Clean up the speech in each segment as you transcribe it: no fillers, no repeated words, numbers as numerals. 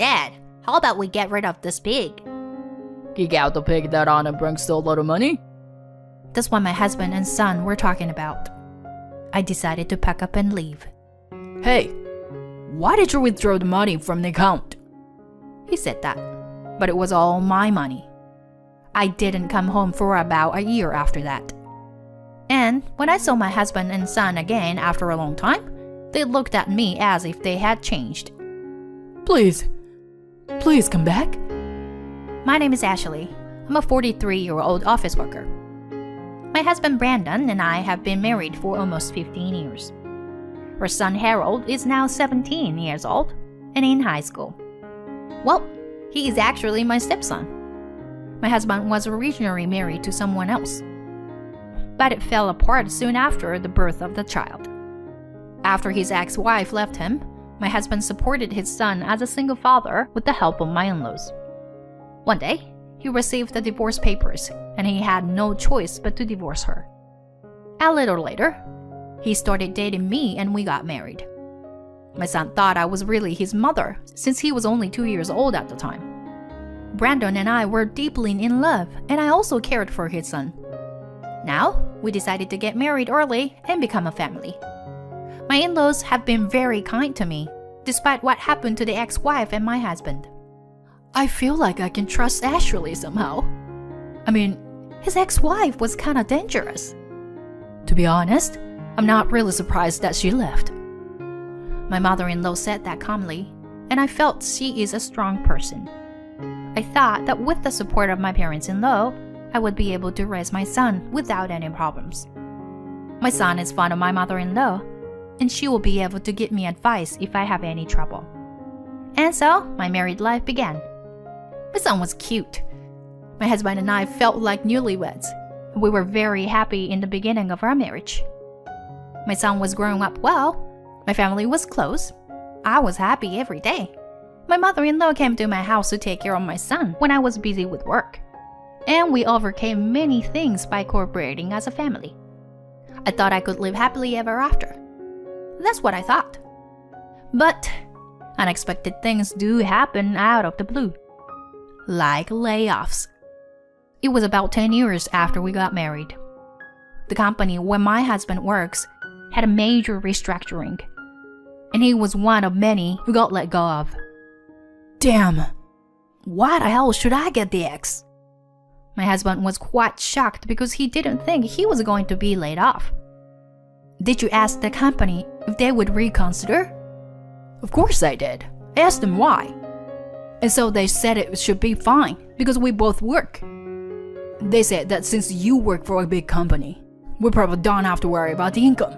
Dad, how about we get rid of this pig? Kick out the pig that Anna brings so little money? That's what my husband and son were talking about. I decided to pack up and leave. Hey, why did you withdraw the money from the account? He said that, but it was all my money. I didn't come home for about a year after that. And when I saw my husband and son again after a long time, they looked at me as if they had changed. Please come back. My name is Ashley. I'm a 43-year-old office worker. My husband Brandon and I have been married for almost 15 years. Our son Harold is now 17 years old and in high school. Well, he is actually my stepson. My husband was originally married to someone else, but it fell apart soon after the birth of the child. After his ex-wife left him, my husband supported his son as a single father with the help of my in-laws. One day, he received the divorce papers, and he had no choice but to divorce her. A little later, he started dating me and we got married. My son thought I was really his mother, since he was only 2 years old at the time. Brandon and I were deeply in love, and I also cared for his son. Now, we decided to get married early and become a family. My in-laws have been very kind to me, despite what happened to the ex-wife and my husband. I feel like I can trust Ashley somehow. I mean, his ex-wife was kinda dangerous. To be honest, I'm not really surprised that she left. My mother-in-law said that calmly, and I felt she is a strong person. I thought that with the support of my parents-in-law, I would be able to raise my son without any problems. My son is fond of my mother-in-law, and she will be able to give me advice if I have any trouble. And so, my married life began. My son was cute. My husband and I felt like newlyweds. We were very happy in the beginning of our marriage. My son was growing up well. My family was close. I was happy every day. My mother-in-law came to my house to take care of my son when I was busy with work. And we overcame many things by cooperating as a family. I thought I could live happily ever after. That's what I thought. But unexpected things do happen out of the blue. Like layoffs. It was about 10 years after we got married. The company where my husband works had a major restructuring, and he was one of many who got let go of. Damn! Why the hell should I get the X? My husband was quite shocked because he didn't think he was going to be laid off. Did you ask the company if they would reconsider? Of course I did. I asked them why. And so they said it should be fine because we both work. They said that since you work for a big company, we probably don't have to worry about the income.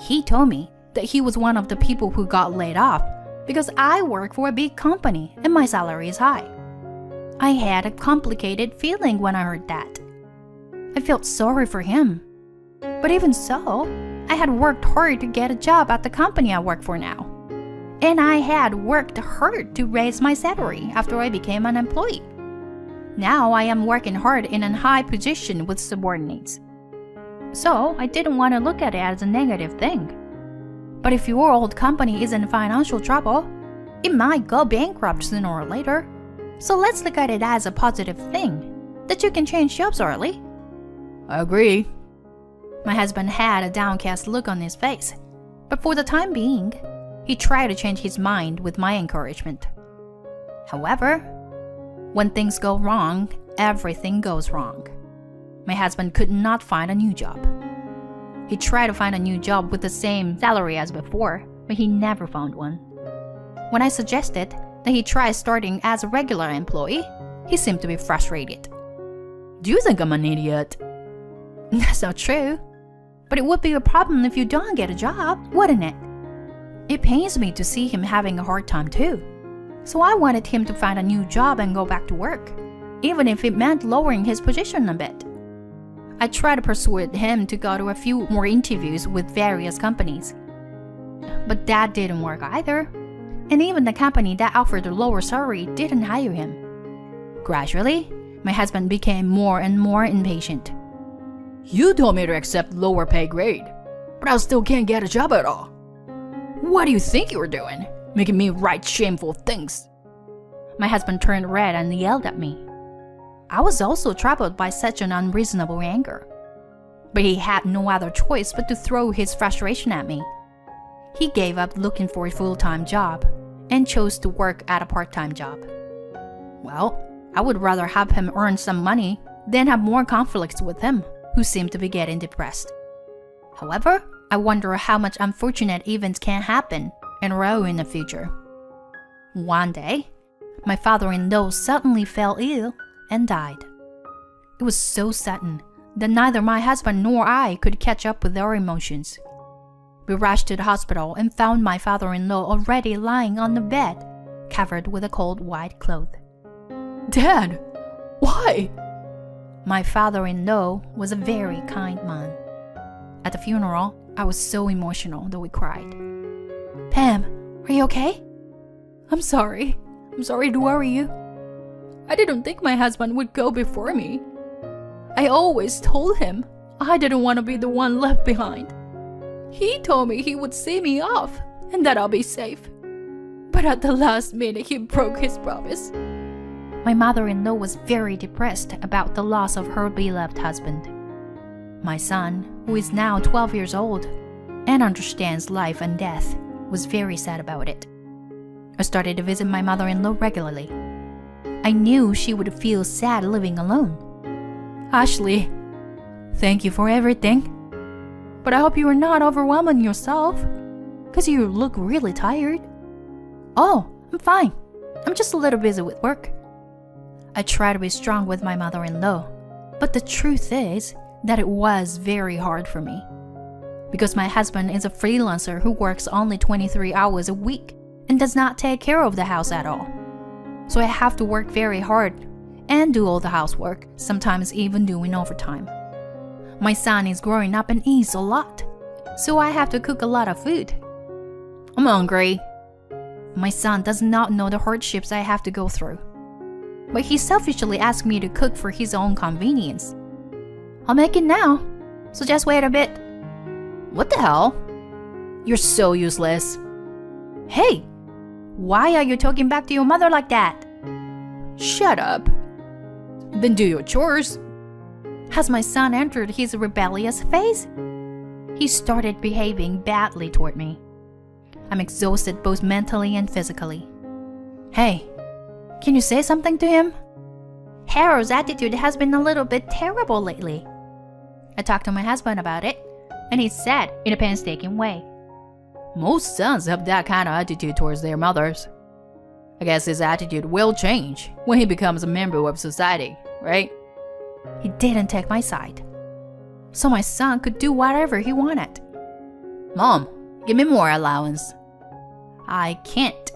He told me that he was one of the people who got laid off because I work for a big company and my salary is high. I had a complicated feeling when I heard that. I felt sorry for him. But even so, I had worked hard to get a job at the company I work for now. And I had worked hard to raise my salary after I became an employee. Now I am working hard in a high position with subordinates. So I didn't want to look at it as a negative thing. But if your old company is in financial trouble, it might go bankrupt sooner or later. So let's look at it as a positive thing, that you can change jobs early. I agree. My husband had a downcast look on his face, but for the time being, he tried to change his mind with my encouragement. However, when things go wrong, everything goes wrong. My husband could not find a new job. He tried to find a new job with the same salary as before, but he never found one. When I suggested that he try starting as a regular employee, he seemed to be frustrated. Do you think I'm an idiot? That's not true. But it would be a problem if you don't get a job, wouldn't it? It pains me to see him having a hard time too. So I wanted him to find a new job and go back to work, even if it meant lowering his position a bit. I tried to persuade him to go to a few more interviews with various companies. But that didn't work either. And even the company that offered a lower salary didn't hire him. Gradually, my husband became more and more impatient. You told me to accept lower pay grade, but I still can't get a job at all. What do you think you were doing? Making me write shameful things. My husband turned red and yelled at me. I was also troubled by such an unreasonable anger. But he had no other choice but to throw his frustration at me. He gave up looking for a full-time job and chose to work at a part-time job. Well, I would rather have him earn some money than have more conflicts with him, who seemed to be getting depressed. However, I wonder how much unfortunate events can happen in a row in the future. One day, my father-in-law suddenly fell ill and died. It was so sudden that neither my husband nor I could catch up with our emotions. We rushed to the hospital and found my father-in-law already lying on the bed, covered with a cold white cloth. Dad, why? My father-in-law was a very kind man. At the funeral, I was so emotional that we cried. Pam, are you okay? I'm sorry. I'm sorry to worry you. I didn't think my husband would go before me. I always told him I didn't want to be the one left behind. He told me he would see me off and that I'll be safe. But at the last minute, he broke his promise. My mother-in-law was very depressed about the loss of her beloved husband. My son, who is now 12 years old and understands life and death, was very sad about it. I started to visit my mother-in-law regularly. I knew she would feel sad living alone. Ashley, thank you for everything. But I hope you are not overwhelming yourself, because you look really tired. Oh, I'm fine. I'm just a little busy with work. I try to be strong with my mother-in-law, but the truth is that it was very hard for me. Because my husband is a freelancer who works only 23 hours a week and does not take care of the house at all. So I have to work very hard and do all the housework, sometimes even doing overtime. My son is growing up and eats a lot, so I have to cook a lot of food. I'm hungry. My son does not know the hardships I have to go through, but he selfishly asked me to cook for his own convenience. I'll make it now, so just wait a bit. What the hell? You're so useless. Hey, why are you talking back to your mother like that? Shut up. Then do your chores. Has my son entered his rebellious phase? He started behaving badly toward me. I'm exhausted both mentally and physically. Hey, can you say something to him? Harold's attitude has been a little bit terrible lately. I talked to my husband about it, and he said in a painstaking way, most sons have that kind of attitude towards their mothers. I guess his attitude will change when he becomes a member of society, right? He didn't take my side, so my son could do whatever he wanted. Mom, give me more allowance. I can't.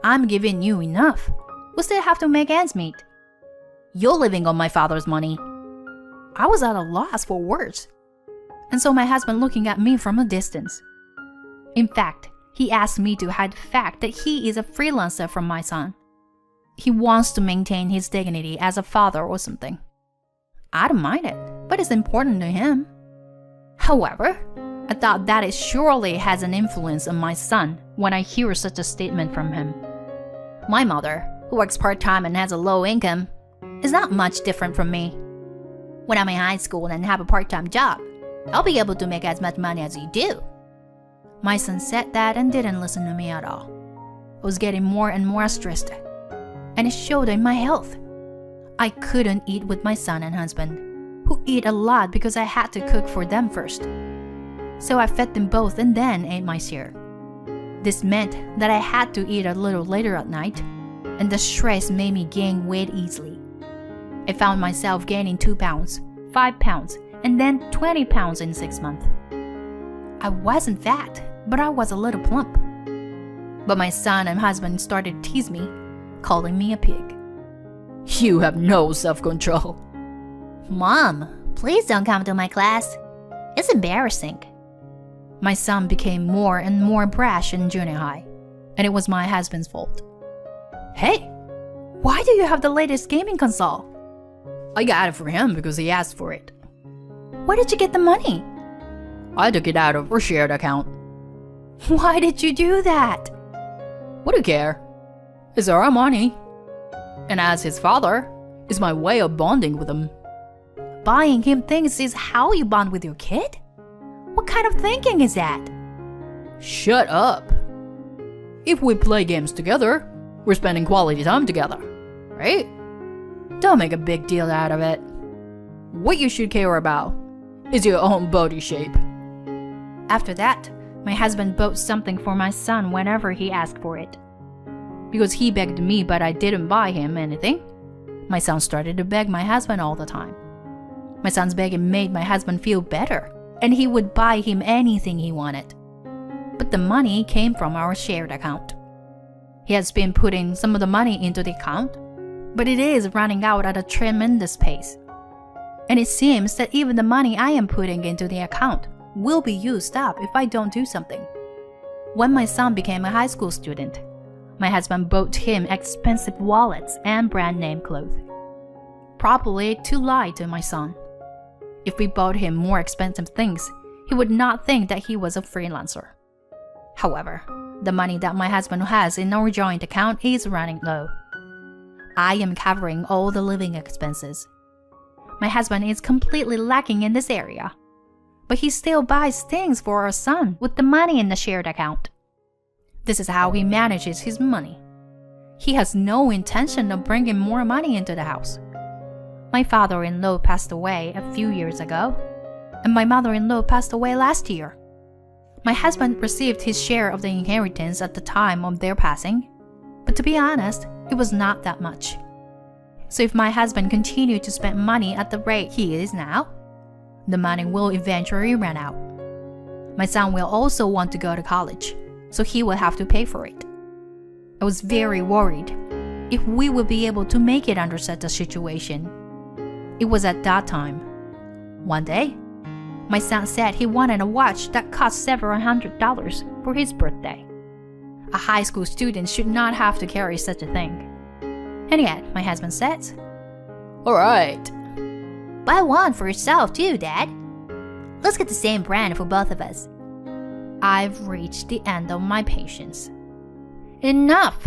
I'm giving you enough. We still have to make ends meet. You're living on my father's money. I was at a loss for words, and so my husband looking at me from a distance. In fact, he asked me to hide the fact that he is a freelancer from my son. He wants to maintain his dignity as a father or something. I don't mind it, but it's important to him. However, I thought that it surely has an influence on my son when I hear such a statement from him. My mother, who works part-time and has a low income, is not much different from me. When I'm in high school and have a part-time job, I'll be able to make as much money as you do. My son said that and didn't listen to me at all. I was getting more and more stressed, and it showed in my health. I couldn't eat with my son and husband, who eat a lot because I had to cook for them first. So I fed them both and then ate my share. This meant that I had to eat a little later at night, and the stress made me gain weight easily. I found myself gaining 2 pounds, 5 pounds, and then 20 pounds in 6 months. I wasn't fat, but I was a little plump. But my son and husband started to tease me, calling me a pig. You have no self-control. Mom, please don't come to my class. It's embarrassing. My son became more and more brash in junior high, and it was my husband's fault. Hey, why do you have the latest gaming console? I got it for him because he asked for it. Where did you get the money? I took it out of our shared account. Why did you do that? What do you care? It's our money. And as his father, it's my way of bonding with him. Buying him things is how you bond with your kid? What kind of thinking is that? Shut up. If we play games together, we're spending quality time together, right? Don't make a big deal out of it. What you should care about is your own body shape. After that, my husband bought something for my son whenever he asked for it. Because he begged me but I didn't buy him anything, my son started to beg my husband all the time. My son's begging made my husband feel better, and he would buy him anything he wanted. But the money came from our shared account. He has been putting some of the money into the account, but it is running out at a tremendous pace. And it seems that even the money I am putting into the account will be used up if I don't do something. When my son became a high school student, my husband bought him expensive wallets and brand name clothes, probably to lie to my son. If we bought him more expensive things, he would not think that he was a freelancer. However, the money that my husband has in our joint account is running low. I am covering all the living expenses. My husband is completely lacking in this area, but he still buys things for our son with the money in the shared account. This is how he manages his money. He has no intention of bringing more money into the house. My father-in-law passed away a few years ago, and my mother-in-law passed away last year. My husband received his share of the inheritance at the time of their passing, but to be honest, it was not that much. So if my husband continued to spend money at the rate he is now, the money will eventually run out. My son will also want to go to college, so he will have to pay for it. I was very worried if we would be able to make it under such a situation. It was at that time. One day, my son said he wanted a watch that cost several $100s for his birthday. A high school student should not have to carry such a thing. And yet, my husband says, Alright. Buy one for yourself too, Dad. Let's get the same brand for both of us. I've reached the end of my patience. Enough!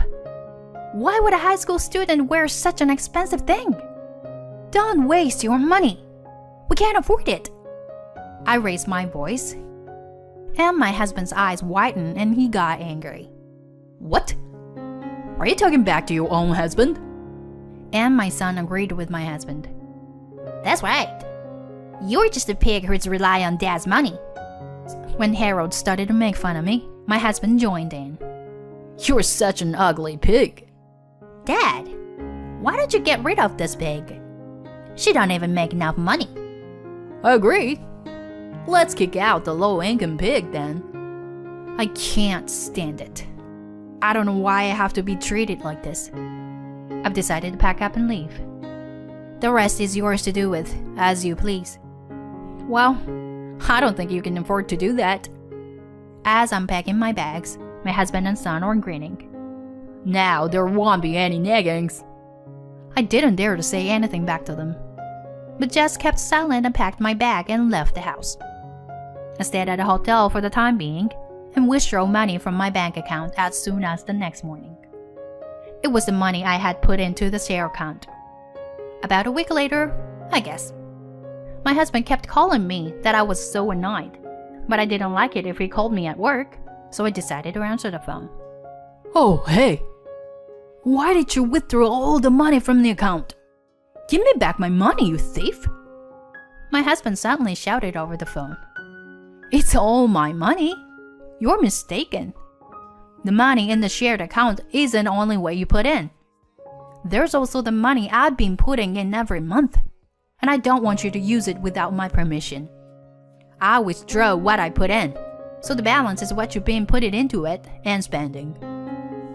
Why would a high school student wear such an expensive thing? Don't waste your money. We can't afford it. I raised my voice, and my husband's eyes widened and he got angry. What? Are you talking back to your own husband? And my son agreed with my husband. That's right. You're just a pig who's rely on Dad's money. When Harold started to make fun of me, my husband joined in. You're such an ugly pig. Dad, why don't you get rid of this pig? She don't even make enough money. I agree. Let's kick out the low-income pig then. I can't stand it. I don't know why I have to be treated like this. I've decided to pack up and leave. The rest is yours to do with, as you please. Well, I don't think you can afford to do that. As I'm packing my bags, my husband and son are grinning. Now there won't be any naggings. I didn't dare to say anything back to them, but just kept silent and packed my bag and left the house. I stayed at a hotel for the time being and withdrew money from my bank account as soon as the next morning. It was the money I had put into the share account. About a week later, I guess. My husband kept calling me that I was so annoyed, but I didn't like it if he called me at work, so I decided to answer the phone. Oh, hey. Why did you withdraw all the money from the account? Give me back my money, you thief! My husband suddenly shouted over the phone. It's all my money. You're mistaken. The money in the shared account isn't the only way you put in. There's also the money I've been putting in every month, and I don't want you to use it without my permission. I withdraw what I put in, so the balance is what you've been putting into it and spending.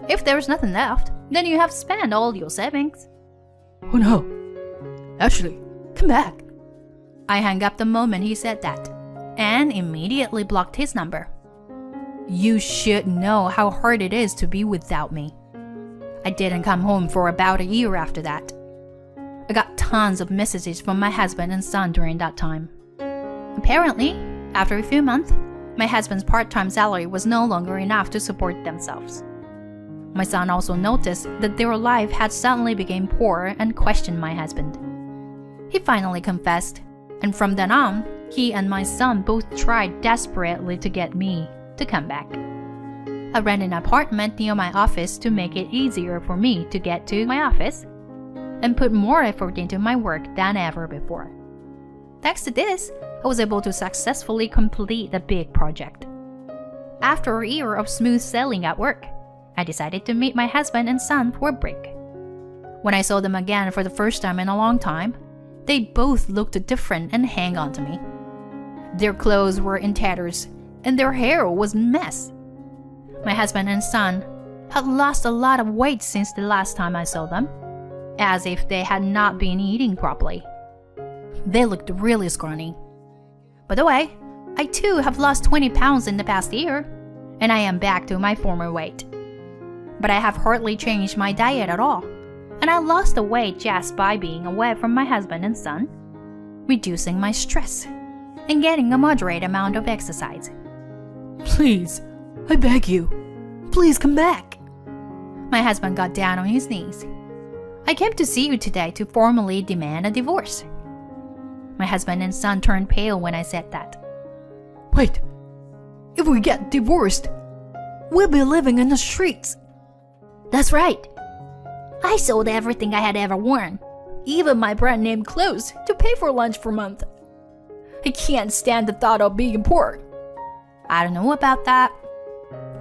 If there's nothing left, then you have spent all your savings. Oh no. Ashley, come back. I hung up the moment he said that, and immediately blocked his number. You should know how hard it is to be without me. I didn't come home for about a year after that. I got tons of messages from my husband and son during that time. Apparently, after a few months, my husband's part-time salary was no longer enough to support themselves. My son also noticed that their life had suddenly become poor and questioned my husband. He finally confessed, and from then on, he and my son both tried desperately to get me to come back. I rent an apartment near my office to make it easier for me to get to my office and put more effort into my work than ever before. Thanks to this, I was able to successfully complete a big project. After a year of smooth sailing at work, I decided to meet my husband and son for a break. When I saw them again for the first time in a long time, they both looked different and hang on to me. Their clothes were in tatters, and their hair was a mess. My husband and son had lost a lot of weight since the last time I saw them, as if they had not been eating properly. They looked really scrawny. By the way, I too have lost 20 pounds in the past year, and I am back to my former weight. But I have hardly changed my diet at all, and I lost the weight just by being away from my husband and son, reducing my stress, and getting a moderate amount of exercise. Please, I beg you, please come back. My husband got down on his knees. I came to see you today to formally demand a divorce. My husband and son turned pale when I said that. Wait, if we get divorced, we'll be living in the streets. That's right. I sold everything I had ever worn, even my brand name clothes, to pay for lunch for a month. I can't stand the thought of being poor. I don't know about that.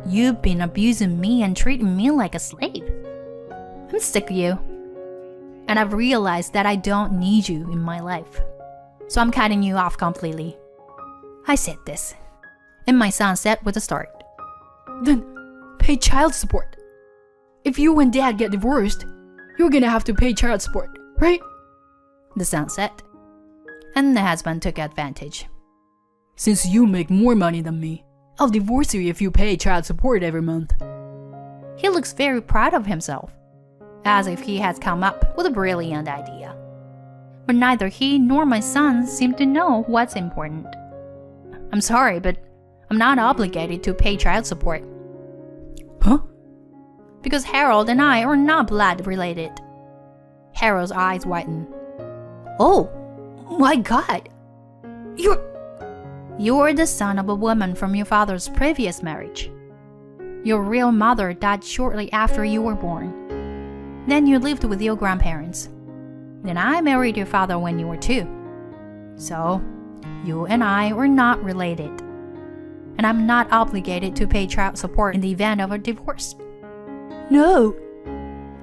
You've been abusing me and treating me like a slave. I'm sick of you. And I've realized that I don't need you in my life. So I'm cutting you off completely. I said this, and my son said with a start. Then pay child support. If you and Dad get divorced, you're gonna have to pay child support, right? The son said. And the husband took advantage. Since you make more money than me, I'll divorce you if you pay child support every month. He looks very proud of himself, as if he has come up with a brilliant idea. But neither he nor my son seem to know what's important. I'm sorry, but I'm not obligated to pay child support. Huh? Because Harold and I are not blood related. Harold's eyes widened. Oh, my God. You're the son of a woman from your father's previous marriage. Your real mother died shortly after you were born. Then you lived with your grandparents. Then I married your father when you were 2. So, you and I were not related. And I'm not obligated to pay child support in the event of a divorce. No.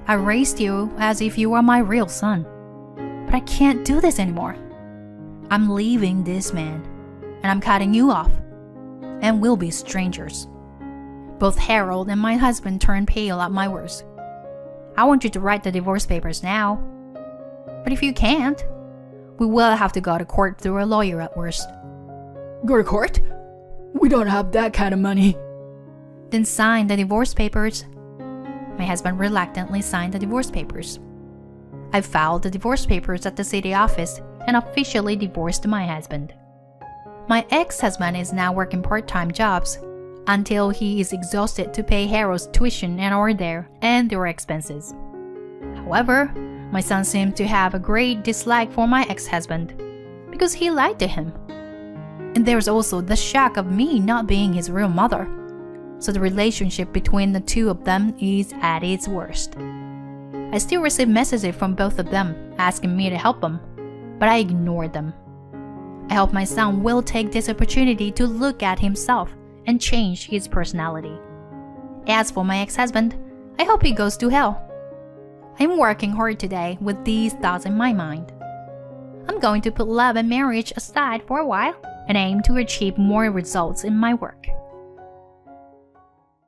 I raised you as if you were my real son. But I can't do this anymore. I'm leaving this man, and I'm cutting you off. And we'll be strangers. Both Harold and my husband turned pale at my words. I want you to write the divorce papers now. But if you can't, we will have to go to court through a lawyer at worst. Go to court? We don't have that kind of money. Then sign the divorce papers. My husband reluctantly signed the divorce papers. I filed the divorce papers at the city office and officially divorced my husband. My ex-husband is now working part-time jobs until he is exhausted to pay Harold's tuition and our there and their expenses. However, my son seemed to have a great dislike for my ex-husband because he lied to him. And there's also the shock of me not being his real mother. So the relationship between the two of them is at its worst. I still receive messages from both of them asking me to help them, but I ignored them. I hope my son will take this opportunity to look at himself and change his personality. As for my ex-husband, I hope he goes to hell. I'm working hard today with these thoughts in my mind. I'm going to put love and marriage aside for a while and aim to achieve more results in my work.